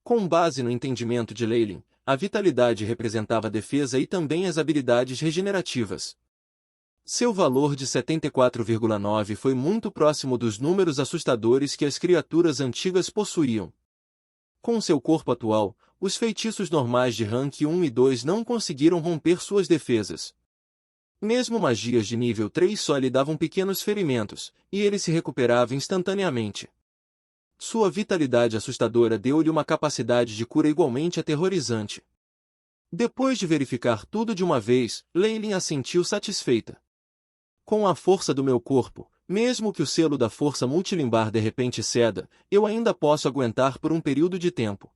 Com base no entendimento de Leyland, a vitalidade representava a defesa e também as habilidades regenerativas. Seu valor de 74,9 foi muito próximo dos números assustadores que as criaturas antigas possuíam. Com seu corpo atual, os feitiços normais de rank 1 e 2 não conseguiram romper suas defesas. Mesmo magias de nível 3 só lhe davam pequenos ferimentos, e ele se recuperava instantaneamente. Sua vitalidade assustadora deu-lhe uma capacidade de cura igualmente aterrorizante. Depois de verificar tudo de uma vez, Leyland assentiu satisfeita. Com a força do meu corpo, mesmo que o selo da força multilimbar de repente ceda, eu ainda posso aguentar por um período de tempo.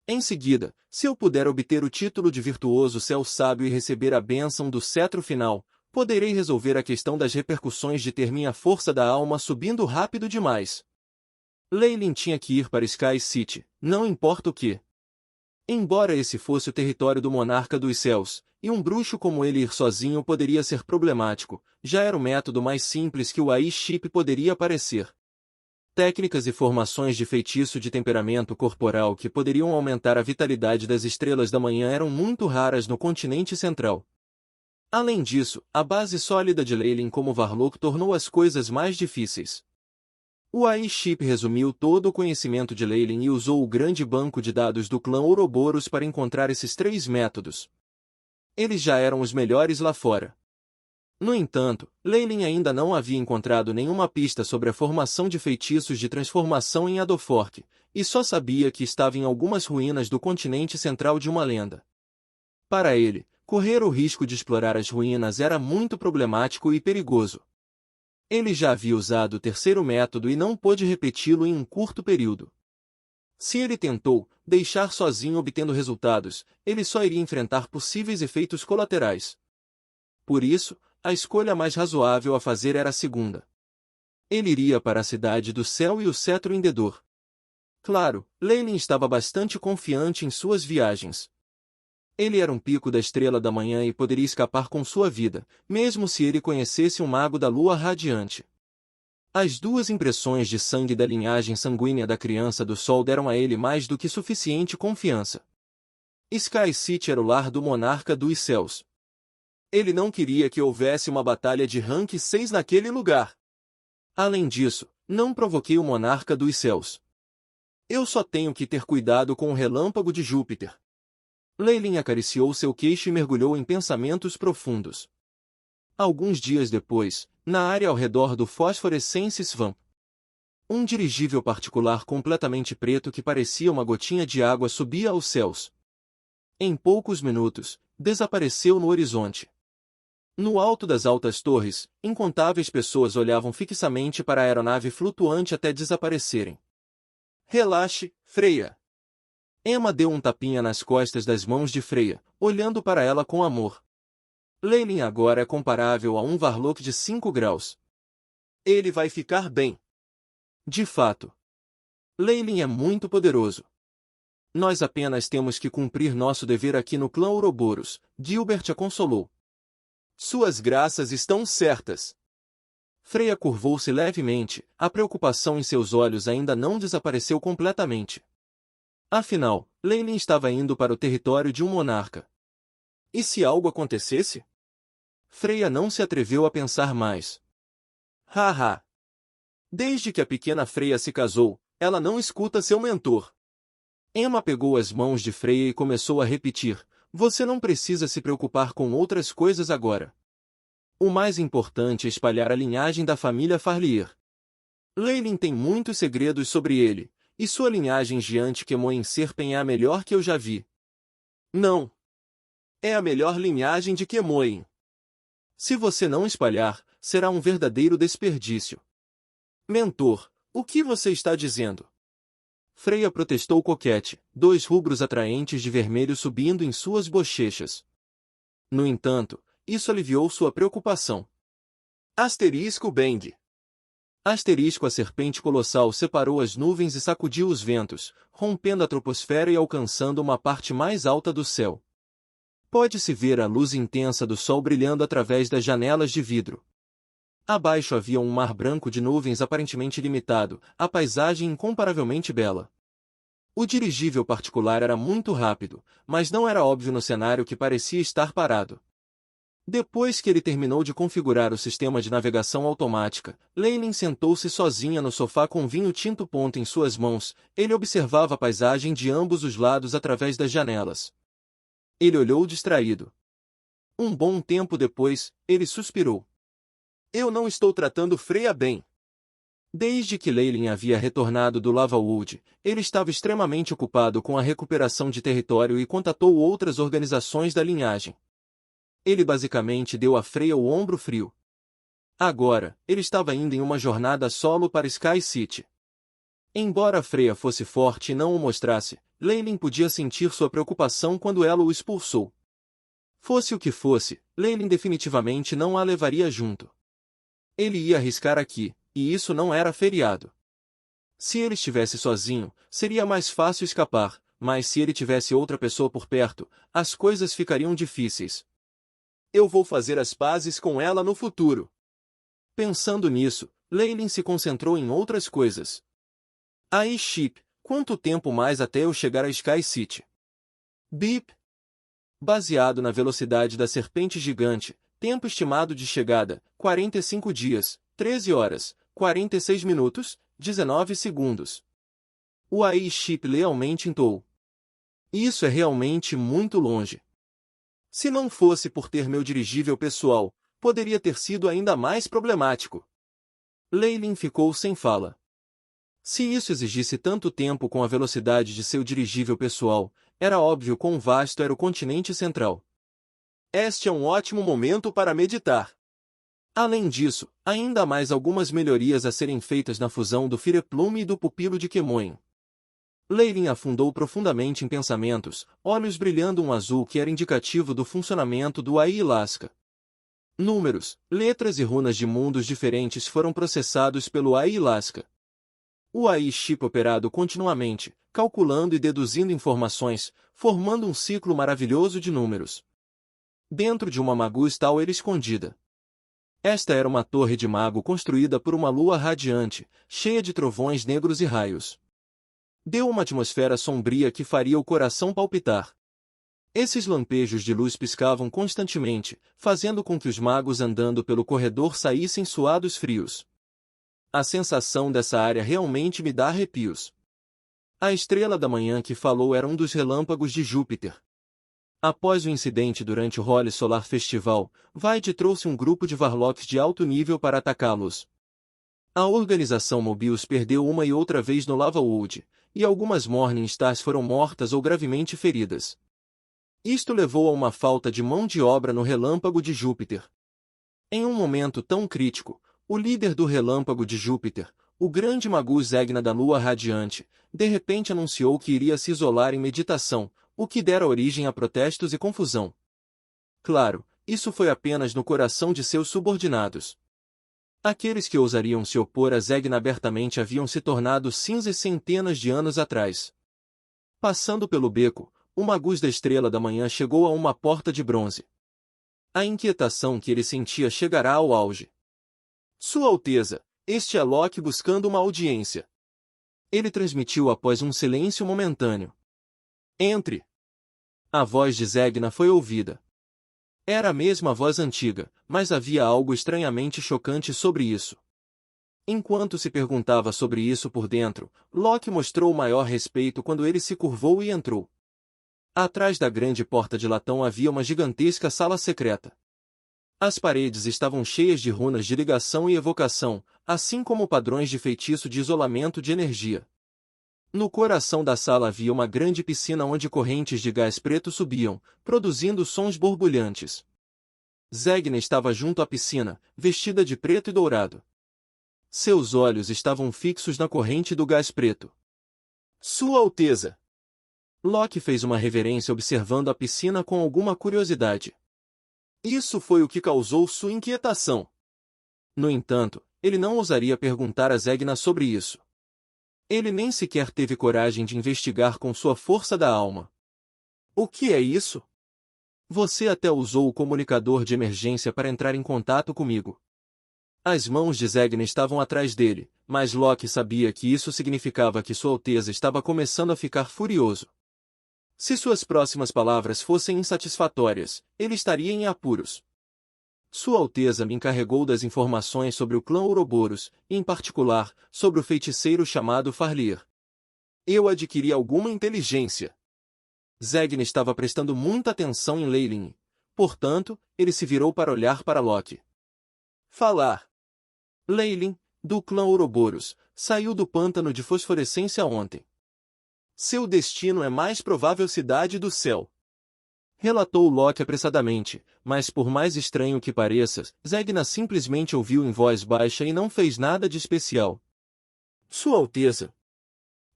Em seguida, se eu puder obter o título de virtuoso céu sábio e receber a bênção do cetro final, poderei resolver a questão das repercussões de ter minha força da alma subindo rápido demais. Leyland tinha que ir para Sky City, não importa o que. Embora esse fosse o território do monarca dos céus, e um bruxo como ele ir sozinho poderia ser problemático, já era o método mais simples que o Aiship poderia parecer. Técnicas e formações de feitiço de temperamento corporal que poderiam aumentar a vitalidade das estrelas da manhã eram muito raras no continente central. Além disso, a base sólida de Leyland como Varlock tornou as coisas mais difíceis. O Aiship resumiu todo o conhecimento de Leyland e usou o grande banco de dados do clã Ouroboros para encontrar esses 3 métodos. Eles já eram os melhores lá fora. No entanto, Leyland ainda não havia encontrado nenhuma pista sobre a formação de feitiços de transformação em Adofork, e só sabia que estava em algumas ruínas do continente central de uma lenda. Para ele, correr o risco de explorar as ruínas era muito problemático e perigoso. Ele já havia usado o terceiro método e não pôde repeti-lo em um curto período. Se ele tentou deixar sozinho obtendo resultados, ele só iria enfrentar possíveis efeitos colaterais. Por isso, a escolha mais razoável a fazer era a segunda. Ele iria para a Cidade do Céu e o Cetro Indedor. Claro, Leyland estava bastante confiante em suas viagens. Ele era um pico da estrela da manhã e poderia escapar com sua vida, mesmo se ele conhecesse um mago da lua radiante. As 2 impressões de sangue da linhagem sanguínea da criança do sol deram a ele mais do que suficiente confiança. Sky City era o lar do monarca dos céus. Ele não queria que houvesse uma batalha de rank 6 naquele lugar. Além disso, não provoquei o monarca dos céus. Eu só tenho que ter cuidado com o relâmpago de Júpiter. Leyland acariciou seu queixo e mergulhou em pensamentos profundos. Alguns dias depois, na área ao redor do Phosphorescence Swamp, um dirigível particular completamente preto que parecia uma gotinha de água subia aos céus. Em poucos minutos, desapareceu no horizonte. No alto das altas torres, incontáveis pessoas olhavam fixamente para a aeronave flutuante até desaparecerem. Relaxe, Freya. Emma deu um tapinha nas costas das mãos de Freya, olhando para ela com amor. Leyland agora é comparável a um Varlock de 5 graus. Ele vai ficar bem. De fato. Leyland é muito poderoso. Nós apenas temos que cumprir nosso dever aqui no clã Ouroboros, Gilbert a consolou. Suas graças estão certas. Freya curvou-se levemente, a preocupação em seus olhos ainda não desapareceu completamente. Afinal, Leyland estava indo para o território de um monarca. E se algo acontecesse? Freya não se atreveu a pensar mais. Haha! Desde que a pequena Freya se casou, ela não escuta seu mentor. Emma pegou as mãos de Freya e começou a repetir: você não precisa se preocupar com outras coisas agora. O mais importante é espalhar a linhagem da família Farlier. Leyland tem muitos segredos sobre ele, e sua linhagem Giante Kemoen Serpen é a melhor que eu já vi. Não. É a melhor linhagem de Kemoen. Se você não espalhar, será um verdadeiro desperdício. Mentor, o que você está dizendo? Freya protestou coquete, 2 rubros atraentes de vermelho subindo em suas bochechas. No entanto, isso aliviou sua preocupação. Asterisco Bang. Asterisco a serpente colossal separou as nuvens e sacudiu os ventos, rompendo a troposfera e alcançando uma parte mais alta do céu. Pode-se ver a luz intensa do sol brilhando através das janelas de vidro. Abaixo havia um mar branco de nuvens aparentemente limitado, a paisagem incomparavelmente bela. O dirigível particular era muito rápido, mas não era óbvio no cenário que parecia estar parado. Depois que ele terminou de configurar o sistema de navegação automática, Leylin sentou-se sozinha no sofá com vinho tinto ponto em suas mãos. Ele observava a paisagem de ambos os lados através das janelas. Ele olhou distraído. Um bom tempo depois, ele suspirou. Eu não estou tratando Freya bem. Desde que Leylin havia retornado do Lavawood, ele estava extremamente ocupado com a recuperação de território e contatou outras organizações da linhagem. Ele basicamente deu a Freya o ombro frio. Agora, ele estava indo em uma jornada solo para Sky City. Embora Freya fosse forte e não o mostrasse, Leylin podia sentir sua preocupação quando ela o expulsou. Fosse o que fosse, Leylin definitivamente não a levaria junto. Ele ia arriscar aqui, e isso não era feriado. Se ele estivesse sozinho, seria mais fácil escapar, mas se ele tivesse outra pessoa por perto, as coisas ficariam difíceis. Eu vou fazer as pazes com ela no futuro. Pensando nisso, Leylin se concentrou em outras coisas. Aí, Chip, quanto tempo mais até eu chegar a Sky City? Beep. Baseado na velocidade da serpente gigante, tempo estimado de chegada, 45 dias, 13 horas, 46 minutos, 19 segundos. O AI Chip lealmente entoou. Isso é realmente muito longe. Se não fosse por ter meu dirigível pessoal, poderia ter sido ainda mais problemático. Leylin ficou sem fala. Se isso exigisse tanto tempo com a velocidade de seu dirigível pessoal, era óbvio quão vasto era o continente central. Este é um ótimo momento para meditar. Além disso, ainda há mais algumas melhorias a serem feitas na fusão do Fireplume e do pupilo de Kemoin. Leylin afundou profundamente em pensamentos, olhos brilhando um azul que era indicativo do funcionamento do AI Lasca. Números, letras e runas de mundos diferentes foram processados pelo AI Lasca. O AI Chip operado continuamente, calculando e deduzindo informações, formando um ciclo maravilhoso de números. Dentro de uma Magus Tower escondida. Esta era uma torre de mago construída por uma lua radiante, cheia de trovões negros e raios. Deu uma atmosfera sombria que faria o coração palpitar. Esses lampejos de luz piscavam constantemente, fazendo com que os magos andando pelo corredor saíssem suados frios. A sensação dessa área realmente me dá arrepios. A estrela da manhã que falou era um dos relâmpagos de Júpiter. Após o incidente durante o Holy Solar Festival, Vaid trouxe um grupo de Varlocks de alto nível para atacá-los. A organização Mobius perdeu uma e outra vez no Lavawood, e algumas Morning Stars foram mortas ou gravemente feridas. Isto levou a uma falta de mão de obra no Relâmpago de Júpiter. Em um momento tão crítico, o líder do Relâmpago de Júpiter, o grande Magus Egna da Lua Radiante, de repente anunciou que iria se isolar em meditação, o que dera origem a protestos e confusão. Claro, isso foi apenas no coração de seus subordinados. Aqueles que ousariam se opor a Zegna abertamente haviam se tornado cinzas centenas de anos atrás. Passando pelo beco, o Magus da Estrela da Manhã chegou a uma porta de bronze. A inquietação que ele sentia chegará ao auge. Sua Alteza, este é Loki buscando uma audiência. Ele transmitiu após um silêncio momentâneo. Entre. A voz de Zegna foi ouvida. Era a mesma voz antiga, mas havia algo estranhamente chocante sobre isso. Enquanto se perguntava sobre isso por dentro, Loki mostrou o maior respeito quando ele se curvou e entrou. Atrás da grande porta de latão havia uma gigantesca sala secreta. As paredes estavam cheias de runas de ligação e evocação, assim como padrões de feitiço de isolamento de energia. No coração da sala havia uma grande piscina onde correntes de gás preto subiam, produzindo sons borbulhantes. Zegna estava junto à piscina, vestida de preto e dourado. Seus olhos estavam fixos na corrente do gás preto. Sua Alteza! Loki fez uma reverência observando a piscina com alguma curiosidade. Isso foi o que causou sua inquietação. No entanto, ele não ousaria perguntar a Zegna sobre isso. Ele nem sequer teve coragem de investigar com sua força da alma. O que é isso? Você até usou o comunicador de emergência para entrar em contato comigo. As mãos de Zegna estavam atrás dele, mas Loki sabia que isso significava que Sua Alteza estava começando a ficar furioso. Se suas próximas palavras fossem insatisfatórias, ele estaria em apuros. Sua Alteza me encarregou das informações sobre o clã Ouroboros, e em particular, sobre o feiticeiro chamado Farlir. Eu adquiri alguma inteligência. Zegna estava prestando muita atenção em Leilin. Portanto, ele se virou para olhar para Loki. Falar. Leilin, do clã Ouroboros, saiu do pântano de fosforescência ontem. Seu destino é mais provável cidade do céu. Relatou Loki apressadamente, mas por mais estranho que pareça, Zegna simplesmente ouviu em voz baixa e não fez nada de especial. Sua Alteza.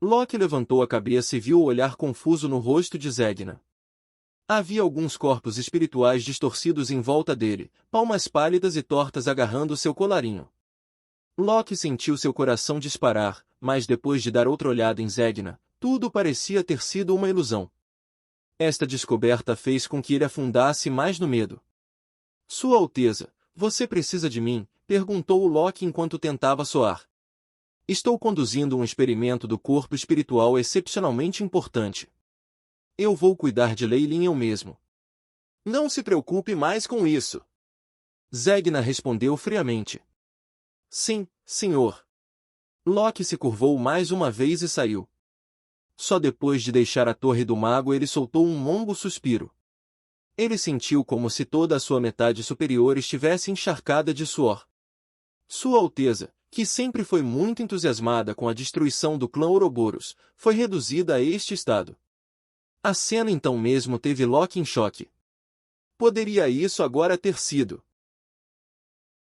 Loki levantou a cabeça e viu o olhar confuso no rosto de Zegna. Havia alguns corpos espirituais distorcidos em volta dele, palmas pálidas e tortas agarrando seu colarinho. Loki sentiu seu coração disparar, mas depois de dar outra olhada em Zegna, tudo parecia ter sido uma ilusão. Esta descoberta fez com que ele afundasse mais no medo. Sua Alteza, você precisa de mim? Perguntou Loki enquanto tentava soar. Estou conduzindo um experimento do corpo espiritual excepcionalmente importante. Eu vou cuidar de Leilin eu mesmo. Não se preocupe mais com isso. Zegna respondeu friamente. Sim, senhor. Loki se curvou mais uma vez e saiu. Só depois de deixar a Torre do Mago ele soltou um longo suspiro. Ele sentiu como se toda a sua metade superior estivesse encharcada de suor. Sua Alteza, que sempre foi muito entusiasmada com a destruição do clã Ouroboros, foi reduzida a este estado. A cena então mesmo teve Loki em choque. Poderia isso agora ter sido